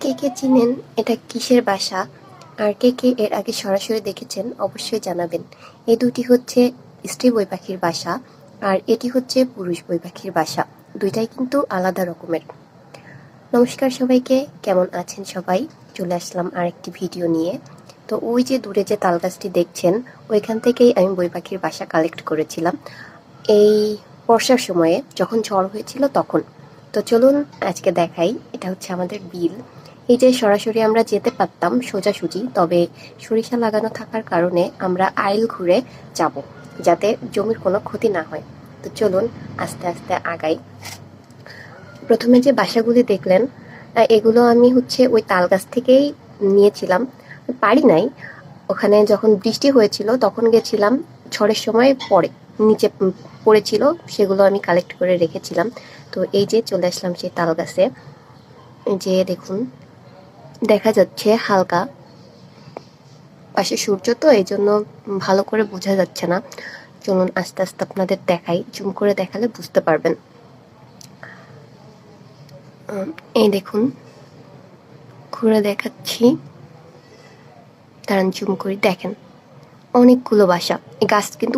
কে কে চিনেন এটা কিসের বাসা, আর কে কে এর আগে সরাসরি দেখেছেন অবশ্যই জানাবেন। এই দুটি হচ্ছে স্ত্রী বই পাখির বাসা, আর এটি হচ্ছে পুরুষ বই পাখির বাসা। দুইটাই কিন্তু আলাদা রকমের। নমস্কার সবাইকে, কেমন আছেন সবাই? চলে আসলাম আরেকটি ভিডিও নিয়ে। তো ওই যে দূরে যে তালগাছটি দেখছেন, ওইখান থেকেই আমি বই পাখির বাসা কালেক্ট করেছিলাম এই বর্ষার সময়ে, যখন ঝড় হয়েছিল তখন। তো চলুন আজকে দেখাই। এটা হচ্ছে আমাদের বিল। এই যে সরাসরি আমরা যেতে পারতাম সোজাসুজি, তবে সরিষা লাগানো থাকার কারণে আমরা আইল ঘুরে যাব, যাতে জমির কোনো ক্ষতি না হয়। তো চলুন আস্তে আস্তে আগাই। প্রথমে যে বাসাগুলি দেখলেন, এগুলো আমি হচ্ছে ওই তাল গাছ থেকেই নিয়েছিলাম। পারি নাই, ওখানে যখন বৃষ্টি হয়েছিল তখন গেছিলাম, ঝড়ের সময় পরে নিচে পড়েছিল, সেগুলো আমি কালেক্ট করে রেখেছিলাম। তো এই যে চলে আসলাম সেই তাল গাছে। যে দেখুন, দেখা যাচ্ছে হালকা, পাশে সূর্য তো এই জন্য ভালো করে বোঝা যাচ্ছে না। চলুন আস্তে আস্তে আপনাদের দেখাই, জুম করে দেখালে বুঝতে পারবেন। এই দেখুন, ঘুরে দেখাচ্ছি, দাঁড়ান জুম করি, দেখেন অনেকগুলো বাসা। এই গাছ কিন্তু